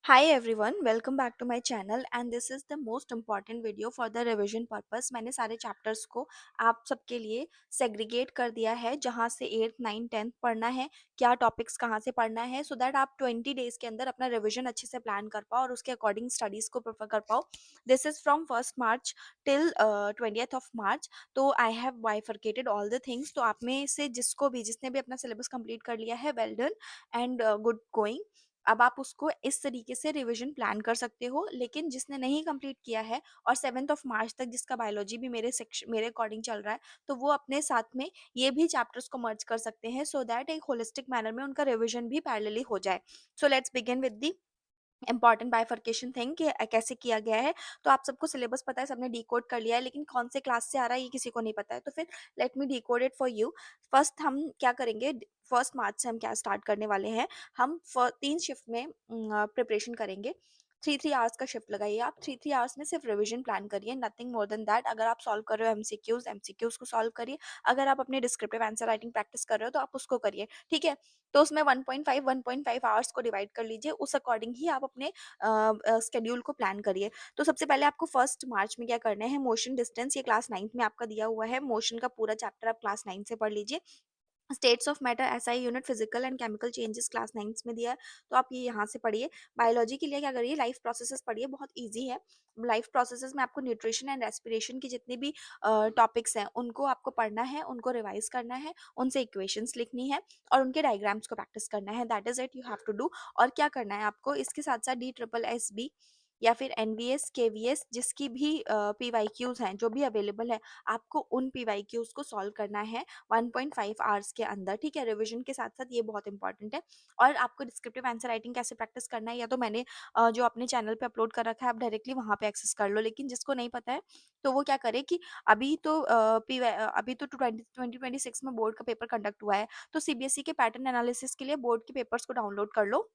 Hi everyone, welcome back to my channel and this is the most important video for the revision purpose। मैंने सारे chapters को आप सबके लिए segregate कर दिया है जहाँ से 8th 9th 10th पढ़ना है, क्या टॉपिक्स कहाँ से पढ़ना है, सो दैट आप 20 डेज के अंदर अपना रिविजन अच्छे से प्लान कर पाओ और उसके अकॉर्डिंग स्टडीज़ को प्रेफर कर पाओ। This is from 1st March till 20th of March। तो I have bifurcated all the things. तो आप में से जिसने भी अपना सिलेबस कंप्लीट कर लिया है, well done and good going. अब आप उसको इस तरीके से रिवीजन प्लान कर सकते हो, लेकिन जिसने नहीं कंप्लीट किया है और 7th of March तक जिसका बायोलॉजी भी मेरे अकॉर्डिंग चल रहा है, तो वो अपने साथ में ये भी चैप्टर्स को मर्ज कर सकते हैं सो दैट एक होलिस्टिक मैनर में उनका रिवीजन भी पैरेलली हो जाए। So let's begin with the important bifurcation thing कि कैसे किया गया है। तो आप सबको सिलेबस पता है, सबने डिकोड कर लिया है, लेकिन कौन से क्लास से आ रहा है ये किसी को नहीं पता है। तो फिर let me decode it for you. First हम क्या करेंगे, 1st March से हम क्या स्टार्ट करने वाले हैं। हम 3 शिफ्ट में प्रिपरेशन करेंगे। 3 3 आवर्स का शिफ्ट लगाइए। आप 3 3 आवर्स में सिर्फ रिविजन प्लान करिए, नथिंग मोर देन दैट। अगर आप सॉल्व कर रहे हो एमसीक्यूज को सॉल्व करिए। अगर आप अपने डिस्क्रिप्टिव आंसर राइटिंग प्रैक्टिस कर रहे हो तो आप उसको करिए, ठीक है। तो उसमें 1.5 आवर्स को डिवाइड कर लीजिए, उस अकॉर्डिंग ही आप अपने शेड्यूल को प्लान करिए। तो सबसे पहले आपको 1st March में क्या करना है, मोशन डिस्टेंस, ये क्लास 9th में आपका दिया हुआ है। मोशन का पूरा चैप्टर आप क्लास 9 से पढ़ लीजिए। States of matter SI unit, physical and chemical changes class 9 में दिया है, तो आप ये यहाँ से पढ़िए। बायोलॉजी के लिए क्या करिए, लाइफ प्रोसेसेस पढ़िए, बहुत इजी है। लाइफ प्रोसेसेस में आपको न्यूट्रिशन एंड रेस्पिरेशन की जितनी भी टॉपिक्स हैं उनको आपको पढ़ना है, उनको रिवाइज करना है, उनसे इक्वेशंस लिखनी है और उनके डायग्राम्स को प्रैक्टिस करना है। That is it, you have to do. और क्या करना है आपको इसके साथ साथ DSSB या फिर एनवीएस केवीएस जिसकी भी पीवाईक्यूज हैं जो भी अवेलेबल है, आपको उन पीवाईक्यूज को सॉल्व करना है 1.5 आवर्स के अंदर, ठीक है। रिवीजन के साथ साथ ये बहुत इंपॉर्टेंट है। और आपको डिस्क्रिप्टिव आंसर राइटिंग कैसे प्रैक्टिस करना है, या तो मैंने जो अपने चैनल पे अपलोड कर रखा है, आप डायरेक्टली वहाँ पे एक्सेस कर लो। लेकिन जिसको नहीं पता है तो वो क्या करे कि अभी तो 2026 में बोर्ड का पेपर कंडक्ट हुआ है, तो सीबीएसई के पैटर्न एनालिसिस के लिए बोर्ड के पेपर्स को डाउनलोड कर लो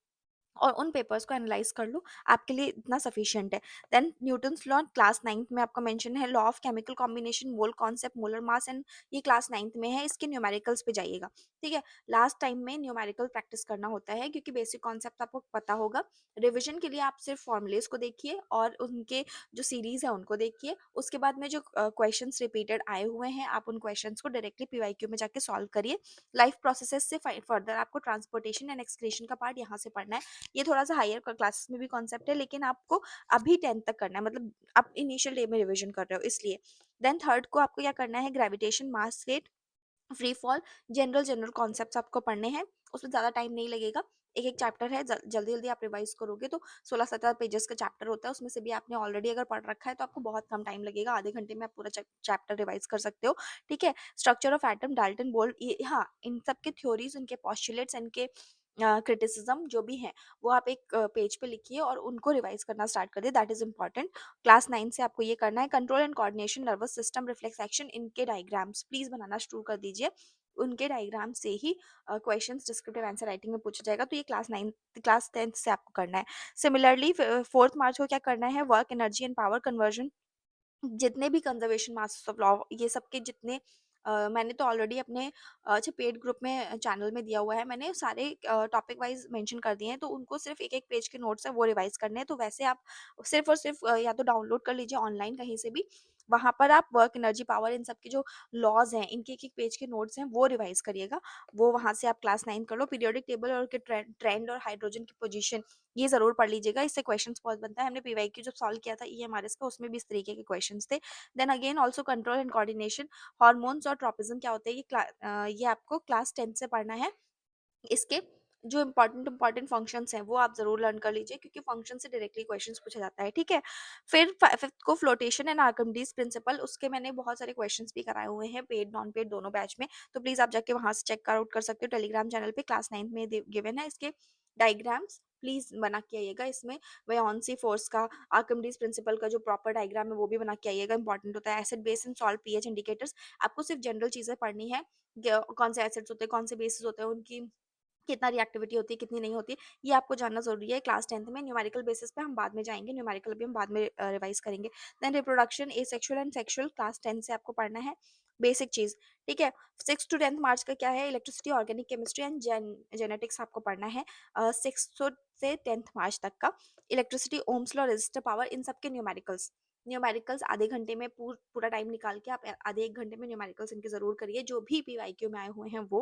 और उन पेपर्स को एनालाइज कर लो, आपके लिए इतना सफिशिएंट है। Then Newton's law class 9th में आपका मेंशन है। Law of chemical combination, mole concept, molar mass and ये क्लास 9th में है। इसके न्यूमेरिकल्स पे जाइएगा, ठीक है। लास्ट टाइम में न्यूमेरिकल प्रैक्टिस करना होता है क्योंकि बेसिक कॉन्सेप्ट आपको पता होगा। रिविजन के लिए आप सिर्फ फॉर्मूलेस को देखिए और उनके जो सीरीज है उनको देखिए। उसके बाद में जो क्वेश्चंस रिपीटेड आए हुए हैं, आप उन क्वेश्चंस को डायरेक्टली पीवाईक्यू में जाके सॉल्व करिए। लाइफ प्रोसेसेस से फर्दर आपको ट्रांसपोर्टेशन एंड एक्सक्रीशन का पार्ट यहाँ से पढ़ना है। ये थोड़ा सा हायर क्लासेस में भी कॉन्सेप्ट है, लेकिन आपको अभी 10th तक करना है, मतलब आप इनिशियल डे में रिवीजन कर रहे हो इसलिए। देन थर्ड को आपको क्या करना है, gravitation, mass rate, free fall, general general concepts आपको पढ़ने हैं। उसमें ज़्यादा टाइम नहीं लगेगा, एक एक चैप्टर है, जल्दी जल्दी आप रिवाइज करोगे तो 16-17 पेजेस का चैप्टर होता है। उसमें से भी आपने ऑलरेडी अगर पढ़ रखा है तो आपको बहुत कम टाइम लगेगा, आधे घंटे में आप पूरा चैप्टर रिवाइज कर सकते हो, ठीक है। Structure of atom, Dalton bolt, ये हाँ, इन सब के थ्योरीज, उनके पॉस्टुलेट्स, इनके क्रिटिसिज्म जो भी हैं वो आप एक पेज पे लिखिए और उनको रिवाइज करना स्टार्ट कर दिए। That is important. क्लास 9 से आपको ये करना है। Control and coordination, nervous system, reflex action, इनके डायग्राम्स प्लीज बनाना शुरू कर दीजिए। उनके डायग्राम से ही क्वेश्चंस डिस्क्रिप्टिव आंसर राइटिंग में पूछा जाएगा, तो ये क्लास 10th से आपको करना है। सिमिलरली 4th March को क्या करना है, work, energy and power conversion, जितने भी कंजर्वेशन मास्टर्स ऑफ लॉ, ये सब के जितने मैंने तो ऑलरेडी अपने अच्छा पेड ग्रुप में चैनल में दिया हुआ है, मैंने सारे टॉपिक वाइज मेंशन कर दिए हैं। तो उनको सिर्फ एक एक पेज के नोट्स है वो रिवाइज करने हैं। तो वैसे आप सिर्फ और सिर्फ या तो डाउनलोड कर लीजिए ऑनलाइन कहीं से भी, वहां पर आप वर्क, एनर्जी, पावर, इन सब के जो लॉज हैं, इनके एक एक पेज के नोट्स हैं वो रिवाइज करिएगा। वो वहां से आप क्लास 9 कर लो। पीरियोडिक टेबल और ट्रेंड और हाइड्रोजन की पोजीशन, ये जरूर पढ़ लीजिएगा, इससे क्वेश्चंस बहुत बनता है। हमने पीवाई की जब सॉल्व किया था ईएमआरएस का, उसमें भी इस तरीके के क्वेश्चंस थे। Then again also control and coordination, hormones और ट्रोपिज्म क्या होते हैं, ये आपको क्लास 10 से पढ़ना है। इसके जो इंपॉर्टेंट फंक्शंस हैं वो आप जरूर लर्न कर लीजिए, क्योंकि फंक्शन से डायरेक्टली क्वेश्चंस पूछा जाता है, ठीक है। फिर फिफ्थ को फ्लोटेशन एंड आर्किमिडीज प्रिंसिपल, उसके मैंने बहुत सारे क्वेश्चंस भी कराए हुए हैं, पेड नॉन पेड दोनों बैच में। तो प्लीज आप जाके वहां से चेक आउट कर सकते हो, टेलीग्राम चैनल पे क्लास 9 में गिवन है। इसके डायग्राम्स प्लीज बना के आइएगा। इसमें वेयोन्सी फोर्स का, आर्किमिडीज प्रिंसिपल का जो प्रॉपर डायग्राम है वो भी बना के आइएगा, इंपॉर्टेंट होता है। Acid base and salt, pH indicators, आपको सिर्फ जनरल चीजें पढ़नी है। कौन से एसिड्स होते हैं, कौन से बेसिस होते हैं, उनकी कितना रिएक्टिविटी होती है, कितनी नहीं होती, ये आपको जानना ज़रूरी है क्लास 10th में। न्यूमेरिकल बेसिस पे हम बाद में जाएँगे, न्यूमेरिकल भी हम बाद में रिवाइज़ करेंगे। Then reproduction, asexual and sexual, class 10 से आपको पढ़ना है, बेसिक चीज़, ठीक है। 6 to 10 मार्च का क्या है, electricity, organic chemistry and genetics आपको पढ़ना है 6 से 10 मार्च तक का। Electricity, ohm's law, resistor power, इन सब के न्यूमेरिकल्स। न्यूमेरिकल्स आधे घंटे में पूरा टाइम निकाल के आप आधे 1 घंटे में न्यूमेरिकल्स इनके जरूर करिए, जो भी पीवाईक्यू में आए हुए हैं वो।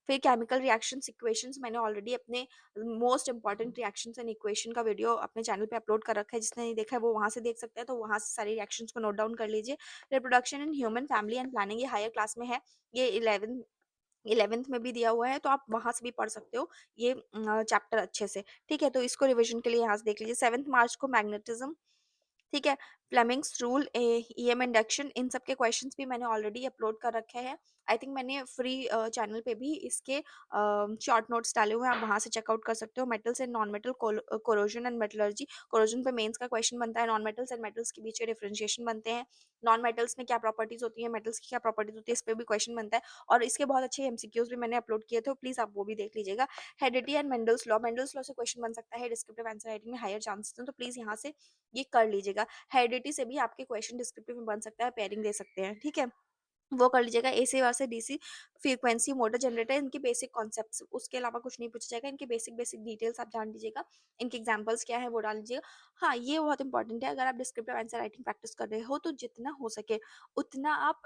फिर केमिकल रिएक्शंस, इक्वेशंस, मैंने ऑलरेडी अपने most important reactions and equation का वीडियो अपने चैनल पे अपलोड कर रखा है, जिसने नहीं देखा है वो वहां से देख सकता है, तो वहां से सारी रिएक्शंस को नोट डाउन कर लीजिए। Reproduction in human family and planning, ये हायर क्लास में है, ये 11th में भी दिया हुआ है, तो आप वहां से भी पढ़ सकते हो ये चैप्टर अच्छे से। ठीक है, तो इसको रिवीजन के लिए यहाँ से देख लीजिए। 7 मार्च को मैग्नेटिज्म, ठीक है, फ्लेमिंग्स रूल, ईएम इंडक्शन, इन सब के क्वेश्चंस भी मैंने ऑलरेडी अपलोड कर रखे हैं। आई थिंक मैंने फ्री चैनल पे भी इसके शॉर्ट नोट्स डाले हुए हैं, आप वहां से चेकआउट कर सकते हो। Metals and non metal, corrosion and metallurgy, corrosion पे मेंस का क्वेश्चन बनता है, नॉन मेटल्स एंड मेटल्स के बीच में डिफरेंशिएशन बनते हैं, नॉन मेटल्स में क्या प्रॉपर्टीज होती है, मेटल्स की क्या प्रॉपर्टीज होती है, इस पे भी क्वेश्चन बनता है, और इसके बहुत अच्छे एमसीक्यूज भी मैंने अपलोड किए थे, प्लीज आप वो भी देख लीजिएगा। हेरिडिटी एंड मेंडल्स लॉ से क्वेश्चन बन सकता है, डिस्क्रिप्टिव आंसर राइटिंग में हायर चांसेस हैं, तो प्लीज यहाँ से ये कर लीजिएगा। हेरिडिटी से भी आपके क्वेश्चन डिस्क्रिप्टिव में बन सकता है, पेयरिंग दे सकते हैं, ठीक है, वो कर लीजिएगा। AC versus DC frequency motor generator, इनके बेसिक कॉन्सेप्ट्स, उसके अलावा कुछ नहीं पूछा जाएगा, इनके बेसिक बेसिक डिटेल्स आप जान लीजिएगा, इनके एग्जांपल्स क्या है वो डाल लीजिएगा। हाँ, ये बहुत इंपॉर्टेंट है, अगर आप डिस्क्रिप्टिव आंसर राइटिंग प्रैक्टिस कर रहे हो तो जितना हो सके उतना आप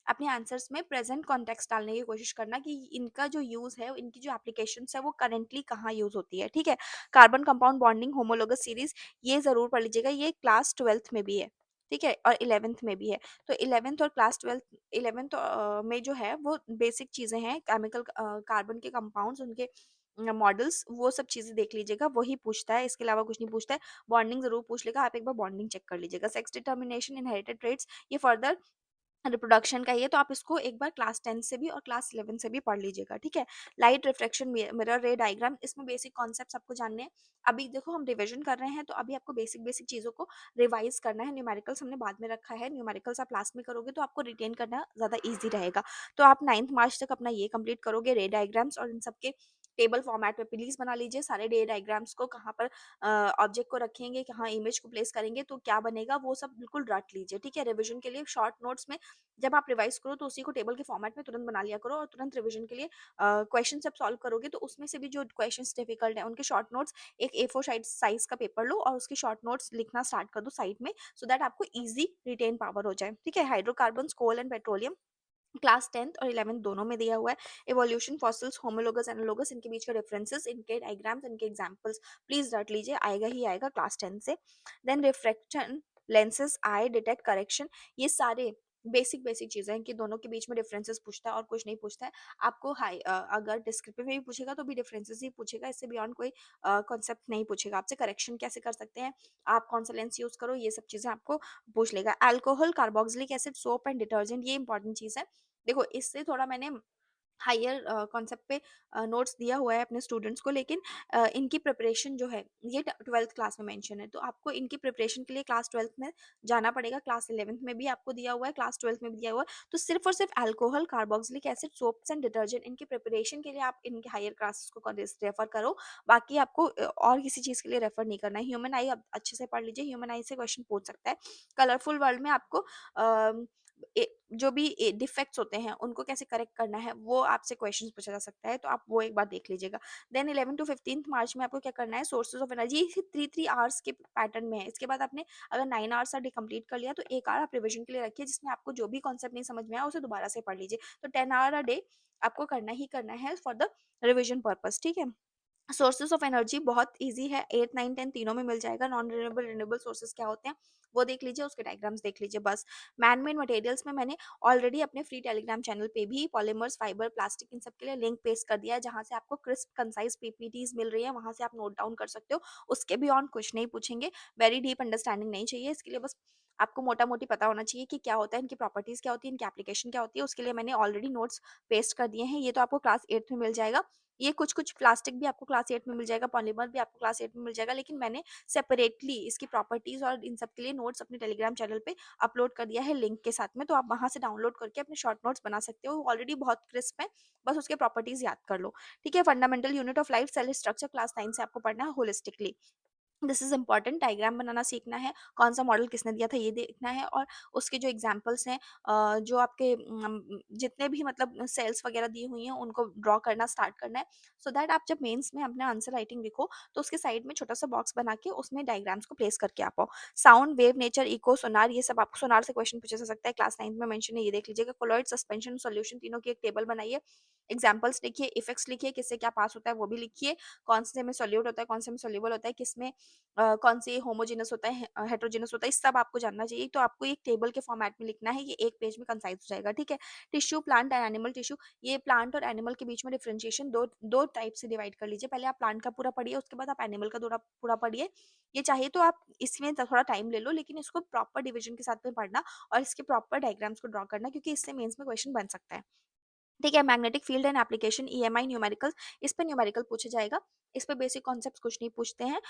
अपने आंसर्स में प्रेजेंट कॉन्टेक्स्ट डालने की कोशिश करना, कि इनका जो यूज है, इनकी जो एप्लीकेशन है वो करेंटली कहाँ यूज होती है, ठीक है। Carbon compound bonding, homologous series, ये जरूर पढ़ लीजिएगा, ये क्लास 12th में भी है, ठीक है, और 11th में भी है। तो 11th और क्लास 12th, 11th में जो है वो बेसिक चीज़ें हैं, केमिकल कार्बन के कंपाउंड्स, उनके मॉडल्स, वो सब चीज़ें देख लीजिएगा, वही पूछता है, इसके अलावा कुछ नहीं पूछता है। बॉन्डिंग जरूर पूछ लेगा, आप एक बार बॉन्डिंग चेक कर लीजिएगा। सेक्स डिटर्मिनेशन, इनहेरिटेड ट्रेट्स, ये फर्दर रिप्रोडक्शन का ही है, तो आप इसको एक बार क्लास 10 से भी और क्लास 11 से भी पढ़ लीजिएगा, ठीक है। लाइट रिफ्लेक्शन, मिरर रे डायग्राम, इसमें बेसिक कॉन्सेप्ट्स आपको जानने हैं। अभी देखो हम रिवीजन कर रहे हैं, तो अभी आपको बेसिक बेसिक चीज़ों को रिवाइज करना है। न्यूमेरिकल्स हमने बाद में रखा है, न्यूमेरिकल्स आप लास्ट में करोगे तो आपको रिटेन करना ज़्यादा ईजी रहेगा। तो आप 9th मार्च तक अपना ये कंप्लीट करोगे, रे डायग्राम्स और इन सबके टेबल फॉर्मेट में प्लीज बना लीजिए सारे रे डायग्राम्स को, कहाँ पर ऑब्जेक्ट को रखेंगे, कहाँ इमेज को प्लेस करेंगे, तो क्या बनेगा वो सब बिल्कुल रट लीजिए, ठीक है। रिवीजन के लिए शॉर्ट नोट्स में जब आप रिवाइज करो तो उसी को टेबल के फॉर्मेट में तुरंत बना लिया करो, और तुरंत रिवीजन के लिए क्वेश्चन जब सॉल्व करोगे तो उसमें से भी जो क्वेश्चन डिफिकल्ट है उनके शॉर्ट नोट्स, एक A4 साइज का पेपर लो और उसके शॉर्ट नोट्स लिखना स्टार्ट कर दो साइड में, सो दैट आपको इजी रिटेन पावर हो जाए, ठीक है। Hydrocarbon, coal and petroleum, class 10th और 11th दोनों में दिया हुआ है। इवोल्यूशन, फॉसिल्स, होमोलोगस, एनालोगस, इनके बीच का डिफरेंसेस, इनके डायग्राम्स, इनके एग्जांपल्स प्लीज रट लीजिए, आएगा ही आएगा क्लास 10 से। देन रिफ्रैक्शन, लेंसेज, आई डिटेक्ट, करेक्शन, ये सारे बेसिक बेसिक चीजें हैं कि दोनों के बीच में डिफरेंसेस पूछता है और कुछ नहीं पूछता है। आपको अगर डिस्क्रिप्टिव में भी पूछेगा तो भी डिफरेंसेस ही पूछेगा, इससे बियॉन्ड कोई कॉन्सेप्ट नहीं पूछेगा आपसे। करेक्शन कैसे कर सकते हैं, आप कौन सा लेंस यूज करो, ये सब चीजें आपको पूछ लेगा। Alcohol, carboxylic acid, soap and detergent, ये इंपॉर्टेंट चीज है। देखो इससे थोड़ा मैंने हायर कॉन्सेप्ट पे नोट्स दिया हुआ है अपने स्टूडेंट्स को, लेकिन इनकी प्रिपरेशन जो है ये 12th क्लास में मेंशन है, तो आपको इनकी प्रिपरेशन के लिए क्लास 12th में जाना पड़ेगा। क्लास 11th में भी आपको दिया हुआ है, क्लास 12th में भी दिया हुआ है, तो सिर्फ और सिर्फ alcohol, carboxylic acid, soaps and detergent, इनकी प्रिपरेशन के लिए आप इनके हायर क्लासेस को रेफर करो। बाकी आपको और किसी चीज़ के लिए रेफर नहीं करना है। ह्यूमन आई आप अच्छे से पढ़ लीजिए, ह्यूमन आई से क्वेश्चन पूछ सकता है। कलरफुल वर्ल्ड में आपको जो भी डिफेक्ट्स होते हैं उनको कैसे करेक्ट करना है वो आपसे क्वेश्चंस पूछा जा सकता है, तो आप वो एक बार देख लीजिएगा। देन 11 to 15 मार्च में आपको क्या करना है, सोर्सेज ऑफ एनर्जी, 3 3 आवर्स के पैटर्न में है। इसके बाद आपने अगर 9 आवर्स का कंप्लीट कर लिया तो 1 आवर आप रिविजन के लिए रखिए, जिसमें आपको जो भी कॉन्सेप्ट नहीं समझ में आया उसे दोबारा से पढ़ लीजिए। तो 10 आवर अ डे आपको करना ही करना है फॉर द रिविजन पर्पज, ठीक है। सोर्सेज ऑफ एनर्जी बहुत इजी है, 8 9 10 तीनों में मिल जाएगा। नॉन रिन्यूएबल, रिन्यूएबल सोर्सेज क्या होते हैं वो देख लीजिए, उसके डायग्राम्स देख लीजिए बस। मैन मेड मटेरियल्स में मैंने ऑलरेडी अपने फ्री टेलीग्राम चैनल पे भी पॉलीमर्स, फाइबर, प्लास्टिक, इन सब के लिए लिंक पेस्ट कर दिया है, जहां से आपको क्रिस्प कंसाइज पीपीटीज मिल रही है, वहां से आप नोट डाउन कर सकते हो। उसके बियॉन्ड कुछ नहीं पूछेंगे, वेरी डीप अंडरस्टैंडिंग नहीं चाहिए, इसके लिए बस आपको मोटा मोटी पता होना चाहिए कि क्या होता है, इनकी प्रॉपर्टीज क्या होती है, इनकी एप्लीकेशन क्या होती है, उसके लिए मैंने ऑलरेडी नोट्स पेस्ट कर दिए हैं। ये तो आपको क्लास 8 में मिल जाएगा। ये कुछ कुछ प्लास्टिक भी आपको क्लास 8 में मिल जाएगा, पॉलीमर भी आपको क्लास 8 में मिल जाएगा, लेकिन मैंने सेपरेटली इसकी प्रॉपर्टीज और इन सब के लिए नोट्स अपने टेलीग्राम चैनल पे अपलोड कर दिया है लिंक के साथ में, तो आप वहां से डाउनलोड करके अपने शॉर्ट नोट्स बना सकते हो, ऑलरेडी बहुत क्रिस्प है, बस उसके प्रॉपर्टीज याद कर लो, ठीक है। Fundamental unit of life, cell structure, class 9 से आपको पढ़ना है holistically. This is important. Diagram बनाना सीखना है, कौन-सा मॉडल किसने दिया था ये देखना है, और उसके जो एग्ज़ाम्पल्स हैं, जो आपके जितने भी मतलब सेल्स वगैरह दी हुई हैं उनको ड्रॉ करना स्टार्ट करना है, सो दैट आप जब मेंस में अपना आंसर राइटिंग लिखो तो उसके साइड में छोटा-सा बॉक्स बना के उसमें डायग्राम्स को प्लेस करके आप आओ। साउंड, वेव, नेचर, इको, सोनार, ये सब आपको सोनार से क्वेश्चन पूछा जा सकता है, क्लास 9th में मेंशन है, ये देख लीजिएगा। कोलॉइड, सस्पेंशन, सॉल्यूशन, तीनों की एक टेबल बनाइए, एग्ज़ाम्पल्स लिखिए, इफेक्ट्स लिखिए, किससे क्या पास होता है वो भी लिखिए, कौन से में सोल्यूट होता है, कौन से में सोल्यूबल होता है, किसमें कौन से होमोजेनस होता है, हेटेरोजेनस होता है, ये सब आपको जानना चाहिए। तो आपको एक टेबल के फॉर्मेट में लिखना है, ये एक पेज में कंसाइज़ हो जाएगा, ठीक है। Tissue, plant and animal tissue, ये प्लांट और एनिमल के बीच में डिफरेंशिएशन दो टाइप से डिवाइड कर लीजिए। पहले आप प्लांट का पूरा पढ़िए, उसके बाद आप एनिमल का पूरा पूरा पढ़िए। ये चाहिए तो आप इसमें थोड़ा टाइम ले लो, लेकिन इसको प्रॉपर डिवीजन के साथ में पढ़ना और इसके प्रॉपर डायग्राम्स को ड्रॉ करना, क्योंकि इससे मेंस में क्वेश्चन बन सकता है। ठीक है, magnetic field and application, EMI, numericals, इस पे न्यूमेरिकल पूछा जाएगा। इस पे बेसिक कॉन्सेप्ट्स कुछ नहीं पूछते हैं।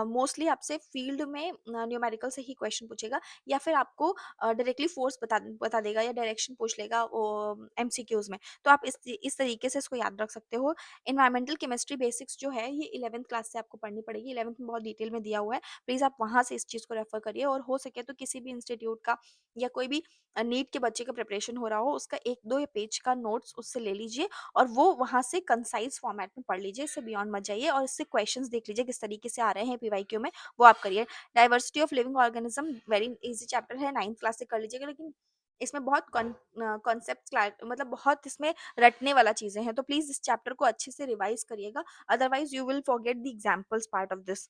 मोस्टली आपसे फील्ड में न्यूमेरिकल से ही क्वेश्चन पूछेगा, या फिर आपको डायरेक्टली फोर्स बता देगा या डायरेक्शन पूछ लेगा वो एमसीक्यूज में। तो आप इस तरीके से इसको याद रख सकते हो। एनवायरमेंटल केमिस्ट्री बेसिक्स जो है ये 11th क्लास से आपको पढ़नी पड़ेगी। 11th में बहुत डिटेल में दिया हुआ है, प्लीज़ आप वहाँ से इस चीज़ को रेफर करिए, और हो सके तो किसी भी इंस्टीट्यूट का या कोई भी नीट के बच्चे का प्रिपरेशन हो रहा हो उसका 1-2 पेज का नोट्स उससे ले लीजिए, और वो वहाँ से कंसाइज़ फॉर्मेट में पढ़ लीजिए, इससे बियॉन्ड मत जाइए, और इससे क्वेश्चंस देख लीजिए किस तरीके से आ रहे हैं पीवाईक्यू में, वो आप करिए। Diversity of living organism very easy chapter है, 9th क्लास से कर लीजिएगा, लेकिन इसमें बहुत कॉन्सेप्ट्स मतलब बहुत इसमें रटने वाला चीज़ें हैं, तो प्लीज़ इस चैप्टर को अच्छे से रिवाइज़ करिएगा, otherwise you will forget the examples part of this.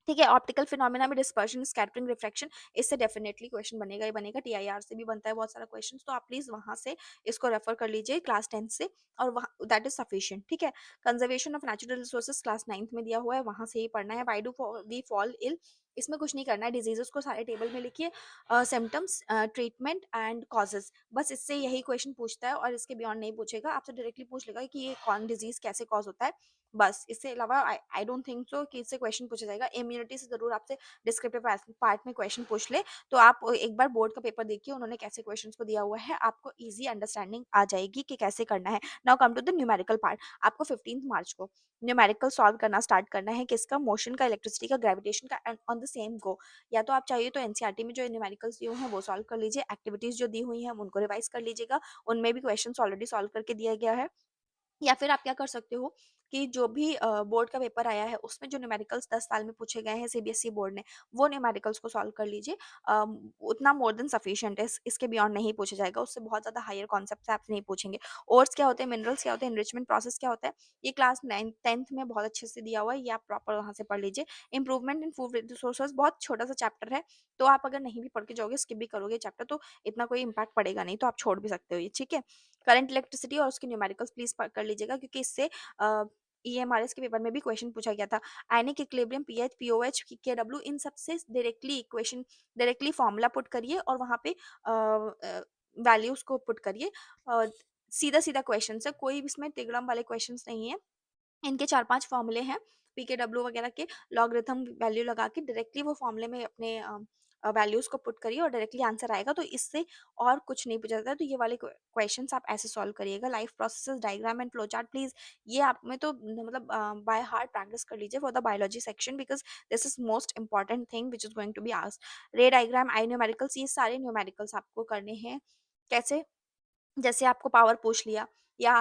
ठीक है, ऑप्टिकल फिनोमेना में डिस्पर्शन, स्कैटरिंग, रिफ्रैक्शन, इससे डेफिनेटली क्वेश्चन बनेगा ही बनेगा। टीआईआर से भी बनता है बहुत सारा क्वेश्चन, तो आप प्लीज वहां से इसको रेफर कर लीजिए क्लास 10th से, और वहाँ दैट इज सफिशिएंट। ठीक है, conservation of natural resources class 9th में दिया हुआ है, वहां से ही पढ़ना है। Why do we fall ill, इसमें कुछ नहीं करना है, डिजीजेस को सारे टेबल में लिखिए, सिम्टम्स, ट्रीटमेंट एंड कॉजेज, बस इससे यही क्वेश्चन पूछता है, और इसके बियॉन्ड नहीं पूछेगा। आपसे डायरेक्टली पूछ लेगा कि ये कौन डिजीज कैसे कॉज होता है, बस। इससे अलावा आई डोंट थिंक सो कि इससे क्वेश्चन पूछा जाएगा। इम्यूनिटी से ज़रूर आपसे डिस्क्रिप्टिव पार्ट में क्वेश्चन पूछ ले, तो आप एक बार बोर्ड का पेपर देखिए उन्होंने कैसे क्वेश्चंस को दिया हुआ है, आपको ईज़ी अंडरस्टैंडिंग आ जाएगी कि कैसे करना है। Now come to the numerical part. आपको 15th मार्च को न्यूमेरिकल सॉल्व करना स्टार्ट करना है, किसका, मोशन का, इलेक्ट्रिसिटी का, ग्रेविटेशन का, एंड ऑन द सेम गो। या तो आप चाहिए तो एनसीईआरटी में जो न्यूमेरिकल्स दिए हुए हैं वो सॉल्व कर लीजिए, एक्टिविटीज़ जो दी हुई हैं उनको रिवाइज कर लीजिएगा, उनमें भी क्वेश्चंस ऑलरेडी सॉल्व करके दिया गया है। या फिर आप क्या कर सकते हो कि जो भी बोर्ड का पेपर आया है उसमें जो न्यूमेरिकल्स 10 साल में पूछे गए हैं सीबीएसई बोर्ड ने, वो न्यूमेरिकल्स को सॉल्व कर लीजिए। उतना मोर देन सफिशिएंट है, इसके बियॉन्ड नहीं पूछा जाएगा, उससे बहुत ज़्यादा हायर कॉन्सेप्ट आपसे नहीं पूछेंगे। ओर्स क्या होते हैं, मिनरल्स क्या होते हैं, एनरिचमेंट प्रोसेस क्या होता है, ये क्लास 9th 10th में बहुत अच्छे से दिया हुआ है, ये आप प्रॉपर वहाँ से पढ़ लीजिए। इंप्रूवमेंट इन फूड रिसोर्सेज बहुत छोटा सा चैप्टर है, तो आप अगर नहीं भी पढ़ के जाओगे, स्किप भी करोगे चैप्टर, तो इतना कोई इंपैक्ट पड़ेगा नहीं, तो आप छोड़ भी सकते हो ये, ठीक है। करंट इलेक्ट्रिसिटी और उसके न्यूमेरिकल्स प्लीज कर लीजिएगा, क्योंकि इससे ईएमआरएस के पेपर में भी क्वेश्चन पूछा गया था। आयनिक इक्विलिब्रियम, पीएच, पीओएच, केडब्ल्यू, इन सबसे directly equation, directly formula put करिए, और वहाँ पे वैल्यूज को पुट करिए। सीधा सीधा क्वेश्चन है, कोई भी इसमें तिगड़म वाले क्वेश्चन नहीं है। इनके 4-5 फ़ॉर्मूले हैं, पीकेडब्ल्यू वगैरह के, लॉगरिथम वैल्यू लगा के डायरेक्टली वो फ़ॉर्मूले में अपने वैल्यूज़ को पुट करिए और डायरेक्टली आंसर आएगा, तो इससे और कुछ नहीं पूछा जाता है। तो ये वाले क्वेश्चंस आप ऐसे सॉल्व करिएगा। Life processes, diagram and flow chart, please ये आप में तो मतलब बाय हार्ट प्रैक्टिस कर लीजिए for the biology section, because this is most important thing which is going to be asked. Ray diagram, eye numericals, ये सारे न्यूमेरिकल्स आपको करने हैं। कैसे? जैसे आपको पावर पूछ लिया, या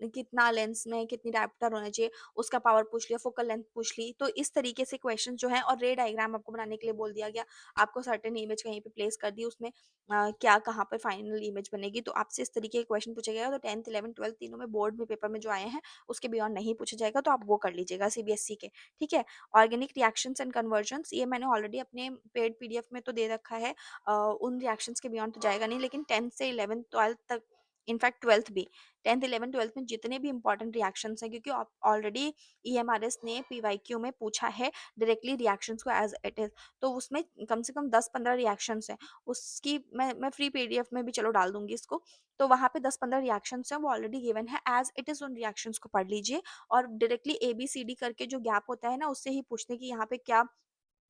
कितना लेंस में कितनी डायप्टर होना चाहिए, उसका पावर पूछ लिया, फोकल लेंथ पूछ ली, तो इस तरीके से क्वेश्चन जो है, और रे डायग्राम आपको बनाने के लिए बोल दिया गया, आपको सर्टेन इमेज कहीं पे प्लेस कर दी, उसमें क्या कहाँ पर फाइनल इमेज बनेगी, तो आपसे इस तरीके के क्वेश्चन पूछे गए। तो 10th 11th 12th तीनों में बोर्ड में पेपर में जो आए हैं उसके बियॉन्ड नहीं पूछा जाएगा, तो आप वो कर लीजिएगा सीबीएसई के। ठीक है, ऑर्गेनिक रिएक्शंस एंड कन्वर्जन्स, ये मैंने ऑलरेडी अपने पेड पीडीएफ में तो दे रखा है। उन रिएक्शंस के बियॉन्ड तो जाएगा नहीं, लेकिन 10th से 11th 12th तक, इनफैक्ट 12th भी, 10th 11th 12th में जितने भी इंपॉर्टेंट रिएक्शंस हैं, क्योंकि ऑलरेडी ईएमआरएस ने पीवाईक्यू में पूछा है डायरेक्टली रिएक्शंस को एज इट इज, तो उसमें कम से कम 10-15 रिएक्शंस हैं। उसकी मैं फ्री पीडीएफ में भी चलो डाल दूंगी इसको, तो वहाँ पे 10-15 रिएक्शंस हैं, वो ऑलरेडी गिवन है एज इट इज, उन रिएक्शंस को पढ़ लीजिए, और डायरेक्टली ABCD करके जो गैप होता है ना, उससे ही पूछने की यहाँ पे क्या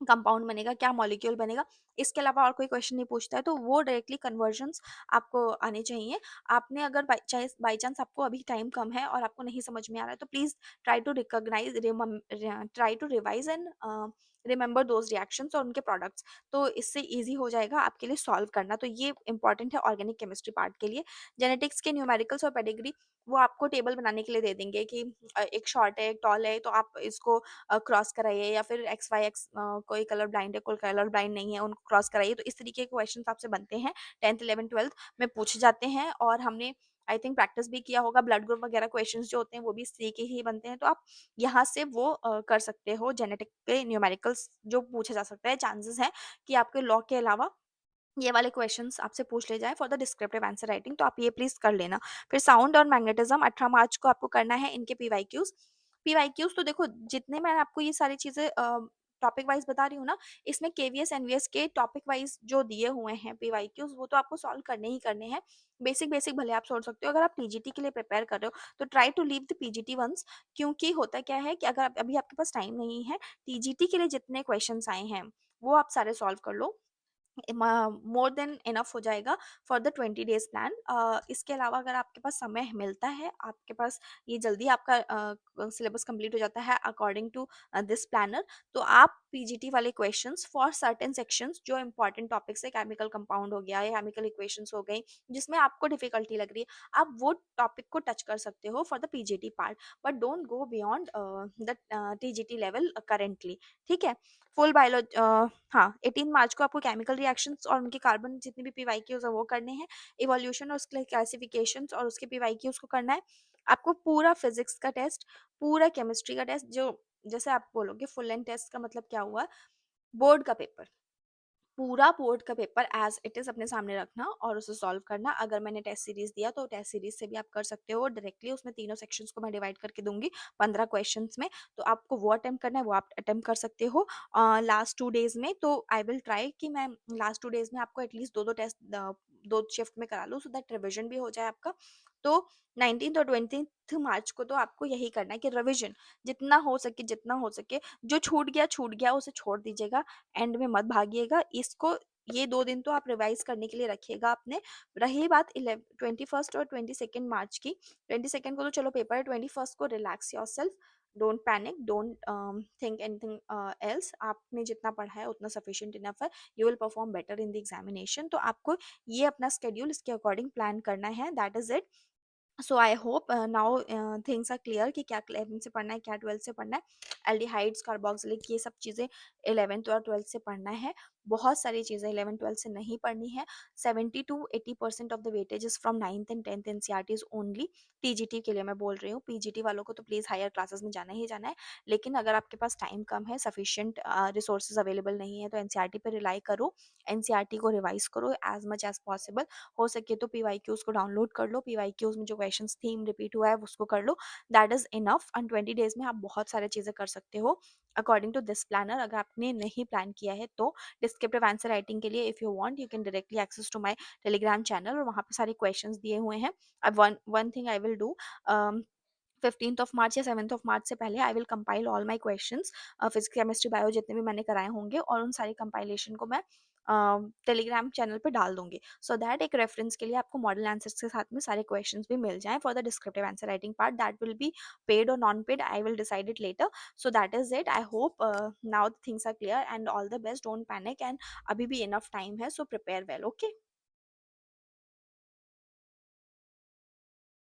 कंपाउंड बनेगा, क्या मॉलिक्यूल बनेगा, इसके अलावा और कोई क्वेश्चन नहीं पूछता है, तो वो डायरेक्टली कन्वर्जन्स आपको आने चाहिए। आपने अगर बाई चांस आपको अभी टाइम कम है और आपको नहीं समझ में आ रहा है, तो please try to recognise try to revise and remember those reactions और उनके प्रोडक्ट्स। तो इससे ईज़ी हो जाएगा आपके लिए सॉल्व करना, तो ये इम्पोर्टेंट है ऑर्गेनिक केमिस्ट्री पार्ट के लिए। जेनेटिक्स के न्यूमेरिकल्स और पेडिग्री वो आपको टेबल बनाने के लिए दे देंगे कि एक शॉर्ट है, एक टॉल है, तो आप इसको क्रॉस कराइए, या फिर एक्स वाई एक्स कोई कलर ब्लाइंड है, कोई कलर ब्लाइंड नहीं है, उनको क्रॉस कराइए। तो इस तरीके के क्वेश्चंस आपसे बनते हैं, 10th 11th 12th में पूछे जाते हैं, और हमने आई थिंक प्रैक्टिस भी किया होगा। ब्लड ग्रुप वगैरह क्वेश्चंस जो होते हैं वो भी इस तरीके ही बनते हैं, तो आप यहाँ से वो कर सकते हो। जेनेटिक के न्यूमेरिकल्स जो पूछा जा सकता है, चांसेस हैं कि आपके लॉ के अलावा ये वाले क्वेश्चंस आपसे पूछ ले जाएँ for the descriptive answer writing, तो आप ये प्लीज़ कर लेना। फिर साउंड और मैग्नेटिज़्म 18 मार्च को आपको करना है इनके पीवाईक्यूज़। पीवाईक्यूज़ तो देखो, जितने मैं आपको ये सारी चीज़ें टॉपिक वाइज़ बता रही हूँ ना, इसमें केवीएस, एनवीएस के टॉपिक वाइज़ जो दिए हुए हैं पीवाईक्यूज़, वो तो आपको सॉल्व करने ही करने हैं। बेसिक-बेसिक भले आप छोड़ सकते हो। अगर आप टीजीटी के लिए प्रिपेयर कर रहे हो, तो try to leave the PGT ones, क्योंकि होता क्या है कि अगर अभी आपके पास टाइम नहीं है, टीजीटी के लिए जितने क्वेश्चन्स आए हैं, वो आप सारे सॉल्व कर लो। मोर देन इनफ हो जाएगा फॉर द 20 डेज प्लान। इसके अलावा अगर आपके पास समय मिलता है, आपके पास ये जल्दी आपका सिलेबस कंप्लीट हो जाता है अकॉर्डिंग टू दिस प्लानर, तो आप पीजीटी वाले क्वेश्चंस फॉर सर्टेन सेक्शंस जो इंपॉर्टेंट टॉपिक्स है, केमिकल कंपाउंड हो गया या केमिकल इक्वेशंस हो गई, जिसमें आपको डिफिकल्टी लग रही है, आप वो टॉपिक को टच कर सकते हो for the PGT part, but don't go beyond the TGT level currently. ठीक है। फुल बायोलॉ हाँ, 18 मार्च को आपको केमिकल रिएक्शंस और उनके कार्बन जितने भी पीवाईक्यूज़ हैं वो करने हैं। इवोल्यूशन और उसके क्लासिफिकेशंस और उसके पीवाईक्यूज़ को करना है। आपको पूरा फिज़िक्स का टेस्ट, पूरा केमिस्ट्री का टेस्ट, जो जैसे आप बोलोगे फुल एंड टेस्ट का मतलब क्या हुआ? बोर्ड का पेपर। पूरा बोर्ड का पेपर एज़ इट इज़ अपने सामने रखना और उसे सॉल्व करना। अगर मैंने टेस्ट सीरीज़ दिया, तो टेस्ट सीरीज़ से भी आप कर सकते हो डायरेक्टली, उसमें तीनों सेक्शंस को मैं डिवाइड करके दूँगी 15 क्वेश्चंस में, तो आपको वो अटेम्प्ट करना है, वो आप अटेम्प्ट कर सकते हो लास्ट 2 डेज़ में। तो आई विल ट्राई कि मैं लास्ट 2 डेज़ में आपको एटलीस्ट 2-2 टेस्ट 2 शिफ्ट में करा लूँ, सो दैट रिविज़न भी हो जाए आपका। तो 19th और 20th मार्च को तो आपको यही करना है कि रिविज़न जितना हो सके, जो छूट गया, उसे छोड़ दीजिएगा, एंड में मत भागिएगा। इसको ये 2 दिन तो आप रिवाइज़ करने के लिए रखिएगा अपने। रही बात 21st और 22nd मार्च की, 22nd को तो चलो पेपर है, 21st को relax yourself, don't panic, don't think anything else. आपने जितना पढ़ा है उतना सफिशिएंट इनफ है, you will perform better in the examination. तो आपको ये अपना शेड्यूल इसके अकॉर्डिंग प्लान करना है, that is it. So I hope now things are clear कि क्या 11 से पढ़ना है, क्या 12 से पढ़ना है। एल्डिहाइड्स, कार्बोक्सिलिक, ये सब चीज़ें 11th और 12th से पढ़ना है। बहुत सारी चीज़ें 11 12 से नहीं पढ़नी है। 70 to 80% of the weightage is from 9th and 10th NCERTs only. TGT के लिए मैं बोल रही हूँ, पीजीटी वालों को तो प्लीज़ हायर क्लासेस में जाना ही जाना है। लेकिन अगर आपके पास टाइम कम है, सफिशिएंट रिसोर्सेज अवेलेबल नहीं है, तो एनसीईआरटी पे रिलाई करो, एनसीईआरटी को रिवाइज करो एज मच एज पॉसिबल। हो सके तो पीवाईक्यूज को डाउनलोड कर लो, पीवाईक्यूज में जो क्वेश्चंस थीम रिपीट हुआ है उसको कर लो, that is enough. And 20 days में आप बहुत सारी चीज़ें कर सकते हो अकॉर्डिंग टू दिस प्लानर। अगर आपने नहीं प्लान किया है, तो डिस्क्रिप्टिव आंसर राइटिंग के लिए if you want you can directly access to my Telegram channel, और वहाँ पे सारे क्वेश्चंस दिए हुए हैं। अब one one thing I will do, 15th of March या 7th ऑफ मार्च से पहले I will compile all my questions, physics chemistry bio जितने भी मैंने कराए होंगे, और उन सारी कंपाइलेशन को मैं टेलीग्राम चैनल पे डाल दूंगी, सो दैट एक रेफरेंस के लिए आपको मॉडल आंसर्स के साथ में सारे क्वेश्चंस भी मिल जाएं for the descriptive answer writing part. That will be paid और non paid, I will decide it later. So that is it. I hope now things are clear and all the best, don't panic, and अभी भी enough time है, so prepare well, okay.